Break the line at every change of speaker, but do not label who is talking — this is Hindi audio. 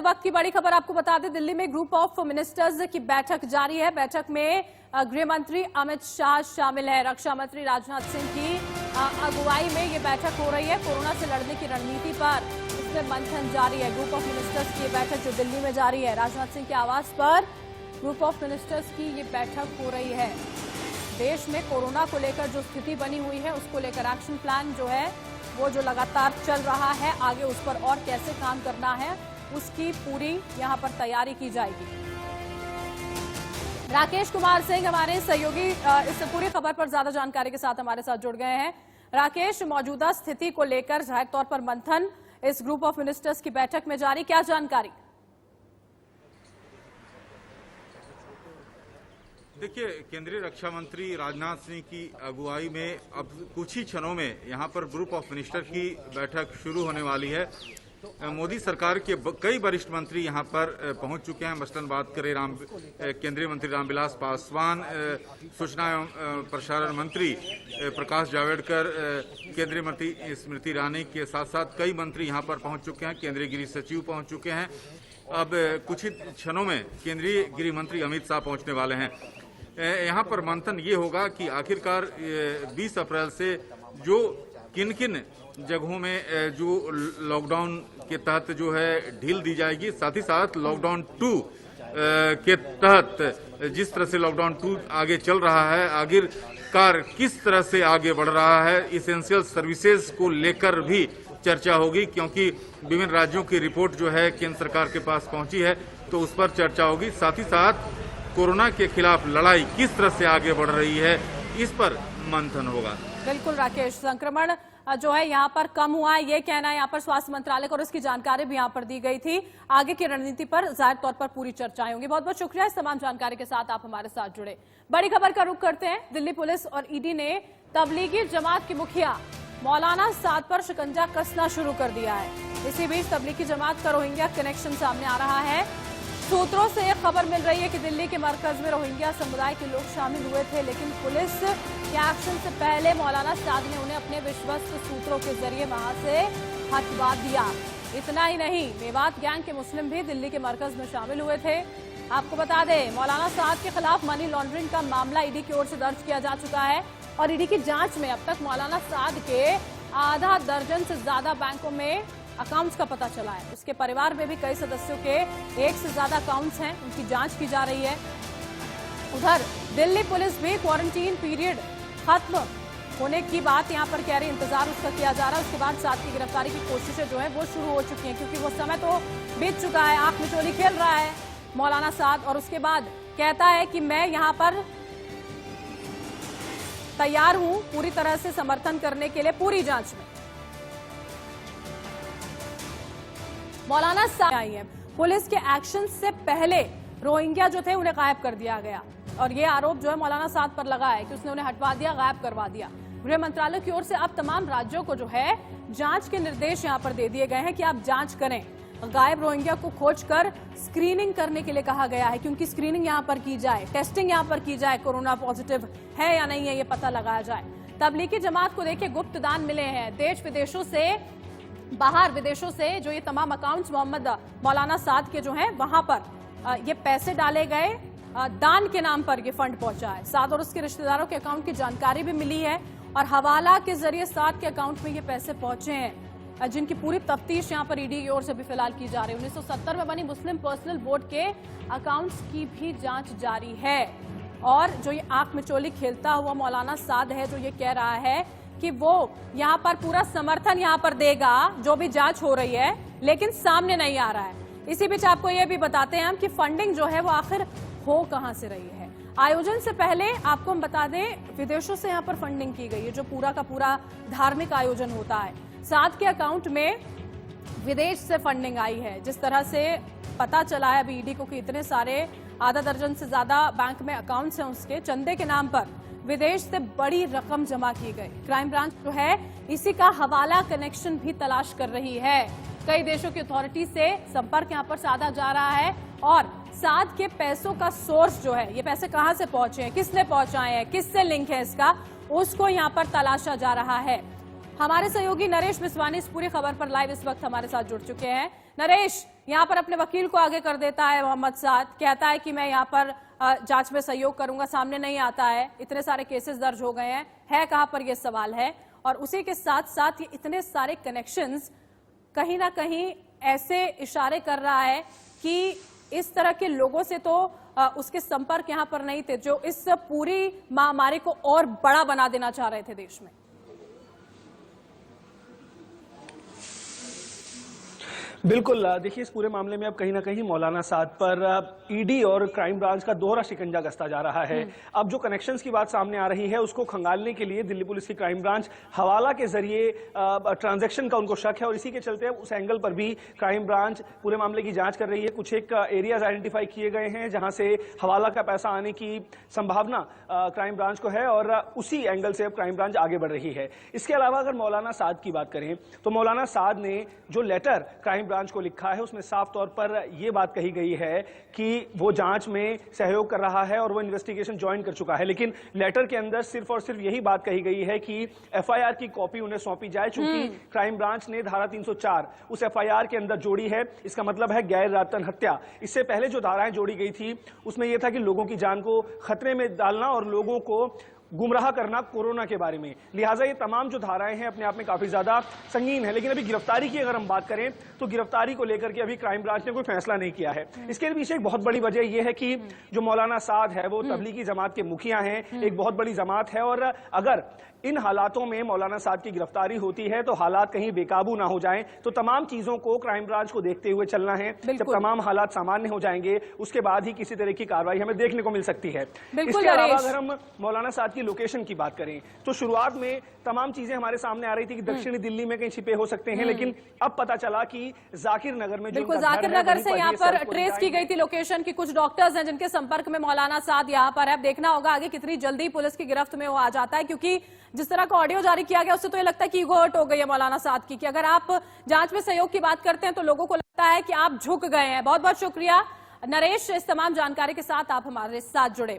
वक्त की बड़ी खबर आपको बता दें, दिल्ली में ग्रुप ऑफ मिनिस्टर्स की बैठक जारी है। बैठक में गृह मंत्री अमित शाह शामिल है। रक्षा मंत्री राजनाथ सिंह की अगुवाई में ये बैठक हो रही है। कोरोना से लड़ने की रणनीति पर इसमें मंथन जारी है। ग्रुप ऑफ मिनिस्टर्स की बैठक जो दिल्ली में जारी है, राजनाथ सिंह के आवास पर ग्रुप ऑफ मिनिस्टर्स की ये बैठक हो रही है। देश में कोरोना को लेकर जो स्थिति बनी हुई है, उसको लेकर एक्शन प्लान जो है वो जो लगातार चल रहा है, आगे उस पर और कैसे काम करना है उसकी पूरी यहां पर तैयारी की जाएगी। राकेश कुमार सिंह हमारे सहयोगी इस पूरी खबर पर ज्यादा जानकारी के साथ हमारे साथ जुड़ गए हैं। राकेश, मौजूदा स्थिति को लेकर जाहिर तौर पर मंथन इस ग्रुप ऑफ मिनिस्टर्स की बैठक में जारी, क्या जानकारी?
देखिए, केंद्रीय रक्षा मंत्री राजनाथ सिंह की अगुवाई में अब कुछ ही क्षणों में यहां पर ग्रुप ऑफ मिनिस्टर की बैठक शुरू होने वाली है। मोदी सरकार के कई वरिष्ठ मंत्री यहां पर पहुंच चुके हैं। मसलन बात करें केंद्रीय मंत्री रामविलास पासवान, सूचना एवं प्रसारण मंत्री प्रकाश जावड़ेकर, केंद्रीय मंत्री स्मृति ईरानी के साथ साथ कई मंत्री यहां पर पहुंच चुके हैं। केंद्रीय गृह सचिव पहुंच चुके हैं। अब कुछ ही क्षणों में केंद्रीय गृह मंत्री अमित शाह पहुंचने वाले हैं। यहाँ पर मंथन ये होगा कि आखिरकार 20 अप्रैल से जो किन किन जगहों में जो लॉकडाउन के तहत जो है ढील दी जाएगी, साथ ही साथ लॉकडाउन 2 के तहत जिस तरह से लॉकडाउन 2 आगे चल रहा है, आखिरकार किस तरह से आगे बढ़ रहा है, इसेंशियल सर्विसेज को लेकर भी चर्चा होगी। क्योंकि विभिन्न राज्यों की रिपोर्ट जो है केंद्र सरकार के पास पहुंची है, तो उस पर चर्चा होगी। साथ ही साथ कोरोना के खिलाफ लड़ाई किस तरह से आगे बढ़ रही है, इस पर मंथन होगा।
बिल्कुल राकेश, संक्रमण जो है यहाँ पर कम हुआ है, ये कहना है यहाँ पर स्वास्थ्य मंत्रालय को, और इसकी जानकारी भी यहाँ पर दी गई थी। आगे की रणनीति पर जाहिर तौर पर पूरी चर्चाएं होंगी। बहुत बहुत शुक्रिया इस तमाम जानकारी के साथ आप हमारे साथ जुड़े। बड़ी खबर का रुख करते हैं। दिल्ली पुलिस और ईडी ने तबलीगी जमात के मुखिया मौलाना साद पर शिकंजा कसना शुरू कर दिया है। इसी बीच तबलीगी जमात का रोहिंग्या कनेक्शन सामने आ रहा है। सूत्रों से एक खबर मिल रही है कि दिल्ली के मरकज में रोहिंग्या समुदाय के लोग शामिल हुए थे, लेकिन पुलिस के एक्शन से पहले मौलाना साद ने उन्हें अपने विश्वस्त सूत्रों के जरिए वहां से हटवा दिया। इतना ही नहीं, मेवात गैंग के मुस्लिम भी दिल्ली के मरकज में शामिल हुए थे। आपको बता दें, मौलाना साद के खिलाफ मनी लॉन्ड्रिंग का मामला ईडी की ओर से दर्ज किया जा चुका है और ईडी की जांच में अब तक मौलाना साद के आधा दर्जन से ज्यादा बैंकों में अकाउंट्स का पता चला है। उसके परिवार में भी कई सदस्यों के 1 से ज्यादा अकाउंट्स हैं, उनकी जांच की जा रही है। उधर दिल्ली पुलिस भी क्वारंटीन पीरियड खत्म होने की बात यहां पर कह रही, इंतजार उसका किया जा रहा है। उसके बाद साथ की गिरफ्तारी की कोशिशें जो है वो शुरू हो चुकी हैं, क्योंकि वो समय तो बीत चुका है। आंख में चोली खेल रहा है मौलाना साद और उसके बाद कहता है कि मैं यहां पर तैयार हूं पूरी तरह से समर्थन करने के लिए पूरी जांच में। मौलाना साद आई है। पुलिस के एक्शन से पहले रोहिंग्या जो थे उन्हें गायब कर दिया गया और ये आरोप जो है मौलाना साद पर लगा है कि उसने उन्हें हटवा दिया, गायब करवा दिया। गृह मंत्रालय की ओर से अब तमाम राज्यों को जो है जांच के निर्देश यहां पर दे दिए गए हैं कि आप जांच करें। गायब रोहिंग्या को खोजकर स्क्रीनिंग करने के लिए कहा गया है कि उनकी स्क्रीनिंग यहां पर की जाए, टेस्टिंग यहां पर की जाए, कोरोना पॉजिटिव है या नहीं है ये पता लगाया जाए। तबलीगी जमात को देखिए गुप्त दान मिले हैं देश विदेशों से, बाहर विदेशों से जो ये तमाम अकाउंट्स मोहम्मद मौलाना साद के जो हैं वहां पर ये पैसे डाले गए, दान के नाम पर ये फंड पहुंचा है। साद और उसके रिश्तेदारों के अकाउंट की जानकारी भी मिली है और हवाला के जरिए साद के अकाउंट में ये पैसे पहुंचे हैं, जिनकी पूरी तफ्तीश यहां पर ईडी की ओर से भी फिलहाल की जा रही है। 1970 में बनी मुस्लिम पर्सनल बोर्ड के अकाउंट्स की भी जांच जारी है और जो ये आंख में चोली खेलता हुआ मौलाना साद है, जो ये कह रहा है कि वो यहां पर पूरा समर्थन यहां पर देगा जो भी जांच हो रही है, लेकिन सामने नहीं आ रहा है। इसी बीच आपको ये भी बताते हैं हम कि फंडिंग जो है वो आखिर हो कहां से रही है। आयोजन से पहले आपको हम बता दें, विदेशों से यहां पर फंडिंग की गई है, जो पूरा का पूरा धार्मिक आयोजन होता है। साद के अकाउंट में विदेश से फंडिंग आई है। जिस तरह से पता चला है अभी ईडी को कि इतने सारे आधा दर्जन से ज्यादा बैंक में अकाउंट्स हैं, उसके चंदे के नाम पर विदेश से बड़ी रकम जमा की गई। क्राइम ब्रांच जो है इसी का हवाला कनेक्शन भी तलाश कर रही है। कई देशों की अथॉरिटी से संपर्क यहां पर साधा जा रहा है और साद के पैसों का सोर्स जो है, ये पैसे कहां से पहुंचे हैं, किसने पहुंचाए हैं, किससे लिंक है इसका, उसको यहां पर तलाशा जा रहा है। हमारे सहयोगी नरेश बिस्वानी इस पूरी खबर पर लाइव इस वक्त हमारे साथ जुड़ चुके हैं। नरेश, यहाँ पर अपने वकील को आगे कर देता है मोहम्मद साद, कहता है कि मैं यहाँ पर जांच में सहयोग करूंगा, सामने नहीं आता है, इतने सारे केसेस दर्ज हो गए हैं, है कहां पर, यह सवाल है। और उसी के साथ साथ ये इतने सारे कनेक्शंस कहीं ना कहीं ऐसे इशारे कर रहा है कि इस तरह के लोगों से तो उसके संपर्क यहां पर नहीं थे, जो इस पूरी महामारी को और बड़ा बना देना चाह रहे थे देश में।
बिल्कुल, देखिए इस पूरे मामले में अब कहीं ना कहीं मौलाना साद पर ईडी और क्राइम ब्रांच का दोहरा शिकंजा कसता जा रहा है। अब जो कनेक्शंस की बात सामने आ रही है उसको खंगालने के लिए दिल्ली पुलिस की क्राइम ब्रांच हवाला के जरिए ट्रांजैक्शन का उनको शक है और इसी के चलते उस एंगल पर भी क्राइम ब्रांच पूरे मामले की जांच कर रही है। कुछ एक एरियाज आइडेंटिफाई किए गए हैं जहां से हवाला का पैसा आने की संभावना क्राइम ब्रांच को है और उसी एंगल से अब क्राइम ब्रांच आगे बढ़ रही है। इसके अलावा अगर मौलाना साद की बात करें तो मौलाना साद ने जो लेटर क्राइम ब्रांच को लिखा है उसमें साफ तौर पर यह बात कही गई है कि वो जांच में सहयोग कर रहा है और वो इन्वेस्टिगेशन ज्वाइन कर चुका है, लेकिन लेटर के अंदर सिर्फ और सिर्फ यही बात कही गई है कि एफआईआर की कॉपी उन्हें सौंपी जाए, चूंकि क्राइम ब्रांच ने धारा 304 उस एफआईआर के अंदर जोड़ी है। इसका मतलब है गैर रातन हत्या। इससे पहले जो धाराएं जोड़ी गई थी उसमें यह था कि लोगों की जान को खतरे में डालना और लोगों को गुमराह करना कोरोना के बारे में। लिहाजा ये तमाम जो धाराएं हैं अपने आप में काफी ज्यादा संगीन है। लेकिन अभी गिरफ्तारी की अगर हम बात करें तो गिरफ्तारी को लेकर के अभी क्राइम ब्रांच ने कोई फैसला नहीं किया है। इसके पीछे एक बहुत बड़ी वजह यह है कि जो मौलाना साद है वो तबलीगी जमात के मुखिया हैं, एक बहुत बड़ी जमात है और अगर इन हालातों में मौलाना साद की गिरफ्तारी होती है तो हालात कहीं बेकाबू ना हो जाएं, तो तमाम चीजों को क्राइम ब्रांच को देखते हुए चलना है। जब तमाम हालात सामान्य हो जाएंगे उसके बाद ही किसी तरह की कार्रवाई हमें देखने को मिल सकती है। इसके अलावा अगर हम मौलाना साद की लोकेशन की बात करें तो शुरुआत में तमाम चीजें हमारे सामने आ रही थी कि दक्षिणी दिल्ली में कहीं छिपे हो सकते हैं, लेकिन अब पता चला कि जाकिर नगर में,
बिल्कुल जाकिर नगर से यहाँ पर ट्रेस की गई थी लोकेशन की। कुछ डॉक्टर्स हैं जिनके संपर्क में मौलाना साद यहाँ पर है। देखना होगा आगे कितनी जल्दी पुलिस की गिरफ्त में वो आ जाता है, क्योंकि जिस तरह का ऑडियो जारी किया गया उससे तो ये लगता है कि ईगो हर्ट हो गई है मौलाना साद की, कि अगर आप जांच में सहयोग की बात करते हैं तो लोगों को लगता है कि आप झुक गए हैं। बहुत बहुत शुक्रिया नरेश, इस तमाम जानकारी के साथ आप हमारे साथ जुड़े।